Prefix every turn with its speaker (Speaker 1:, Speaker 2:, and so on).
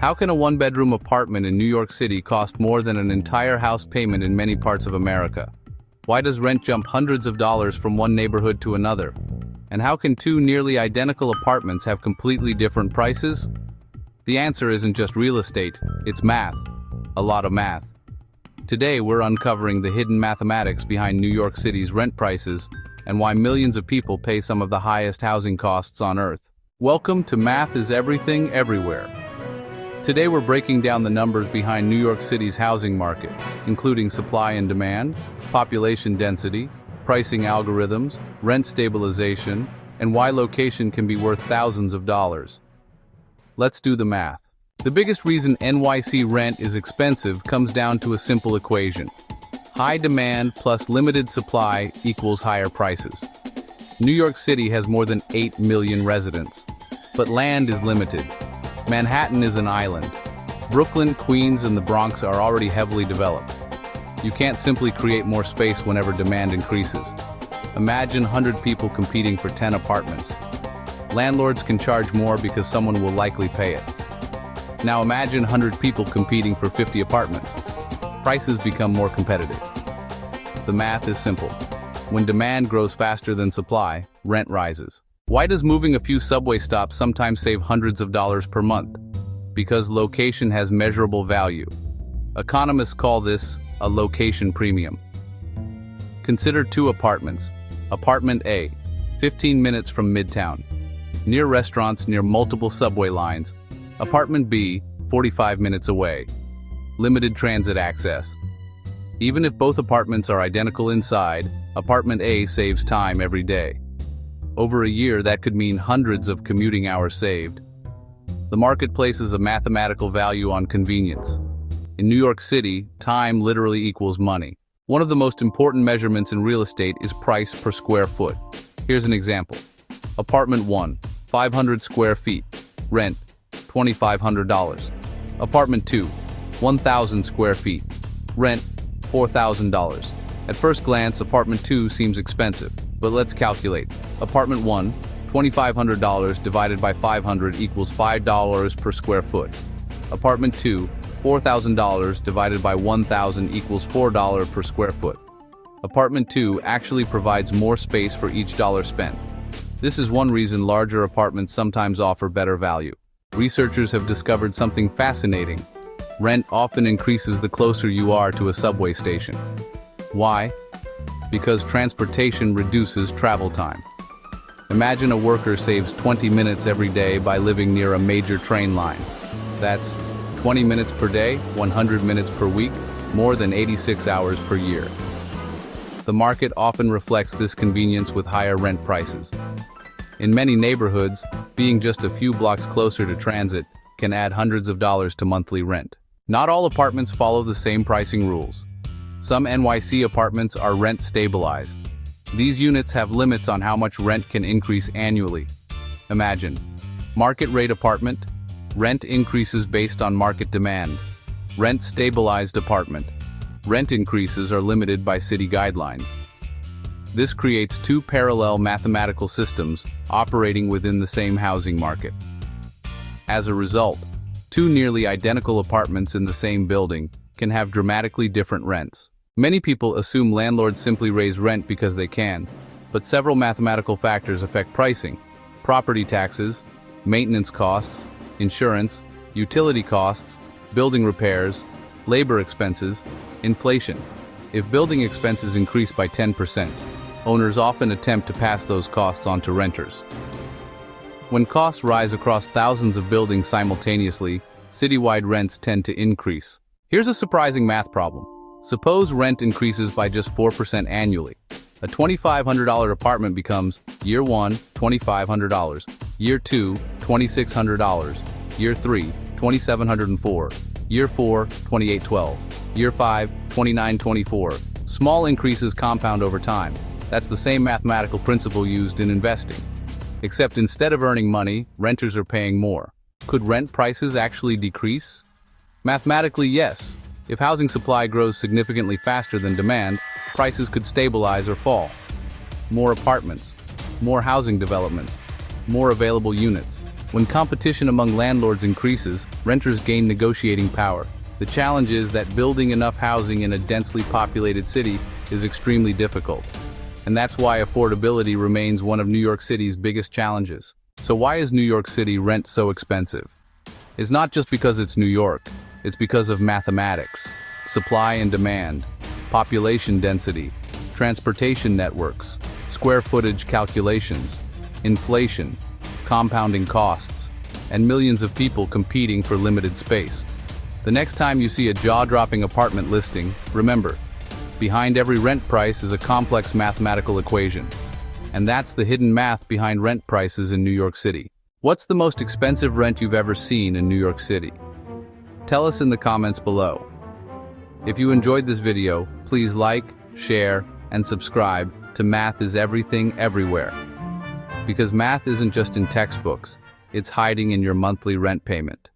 Speaker 1: How can a one-bedroom apartment in New York City cost more than an entire house payment in many parts of America? Why does rent jump hundreds of dollars from one neighborhood to another? And how can two nearly identical apartments have completely different prices? The answer isn't just real estate, it's math. A lot of math. Today we're uncovering the hidden mathematics behind New York City's rent prices and why millions of people pay some of the highest housing costs on earth. Welcome to Math is Everything Everywhere. Today we're breaking down the numbers behind New York City's housing market, including supply and demand, population density, pricing algorithms, rent stabilization, and why location can be worth thousands of dollars. Let's do the math. The biggest reason NYC rent is expensive comes down to a simple equation. High demand plus limited supply equals higher prices. New York City has more than 8 million residents, but land is limited. Manhattan is an island. Brooklyn, Queens, and the Bronx are already heavily developed. You can't simply create more space whenever demand increases. Imagine 100 people competing for 10 apartments. Landlords can charge more because someone will likely pay it. Now imagine 100 people competing for 50 apartments. Prices become more competitive. The math is simple. When demand grows faster than supply, rent rises. Why does moving a few subway stops sometimes save hundreds of dollars per month? Because location has measurable value. Economists call this a location premium. Consider two apartments. Apartment A, 15 minutes from Midtown, near restaurants near multiple subway lines. Apartment B, 45 minutes away, limited transit access. Even if both apartments are identical inside, Apartment A saves time every day. Over a year, that could mean hundreds of commuting hours saved. The market places a mathematical value on convenience. In New York City, time literally equals money. One of the most important measurements in real estate is price per square foot. Here's an example. Apartment 1, 500 square feet. Rent, $2,500. Apartment 2, 1,000 square feet. Rent, $4,000. At first glance, Apartment 2 seems expensive, but let's calculate. Apartment 1, $2,500 divided by 500 equals $5 per square foot. Apartment 2, $4,000 divided by 1,000 equals $4 per square foot. Apartment 2 actually provides more space for each dollar spent. This is one reason larger apartments sometimes offer better value. Researchers have discovered something fascinating. Rent often increases the closer you are to a subway station. Why? Because transportation reduces travel time. Imagine a worker saves 20 minutes every day by living near a major train line. That's 20 minutes per day, 100 minutes per week, more than 86 hours per year. The market often reflects this convenience with higher rent prices. In many neighborhoods, being just a few blocks closer to transit can add hundreds of dollars to monthly rent. Not all apartments follow the same pricing rules. Some NYC apartments are rent stabilized. These units have limits on how much rent can increase annually. Imagine, market rate apartment, rent increases based on market demand. Rent stabilized apartment, rent increases are limited by city guidelines. This creates two parallel mathematical systems operating within the same housing market. As a result, two nearly identical apartments in the same building can have dramatically different rents. Many people assume landlords simply raise rent because they can, but several mathematical factors affect pricing. Property taxes, maintenance costs, insurance, utility costs, building repairs, labor expenses, inflation. If building expenses increase by 10%, owners often attempt to pass those costs on to renters. When costs rise across thousands of buildings simultaneously, citywide rents tend to increase. Here's a surprising math problem. Suppose rent increases by just 4% annually. A $2,500 apartment becomes, year 1, $2,500, year 2, $2,600, year 3, $2,704, year 4, $2,812, year 5, $2,924. Small increases compound over time. That's the same mathematical principle used in investing. Except instead of earning money, renters are paying more. Could rent prices actually decrease? Mathematically, yes. If housing supply grows significantly faster than demand, prices could stabilize or fall. More apartments, more housing developments, more available units. When competition among landlords increases, renters gain negotiating power. The challenge is that building enough housing in a densely populated city is extremely difficult. And that's why affordability remains one of New York City's biggest challenges. So why is New York City rent so expensive? It's not just because it's New York, it's because of mathematics, supply and demand, population density, transportation networks, square footage calculations, inflation, compounding costs, and millions of people competing for limited space. The next time you see a jaw-dropping apartment listing, remember, behind every rent price is a complex mathematical equation. And that's the hidden math behind rent prices in New York City. What's the most expensive rent you've ever seen in New York City? Tell us in the comments below. If you enjoyed this video, please like, share, and subscribe to Math is Everything Everywhere. Because math isn't just in textbooks, it's hiding in your monthly rent payment.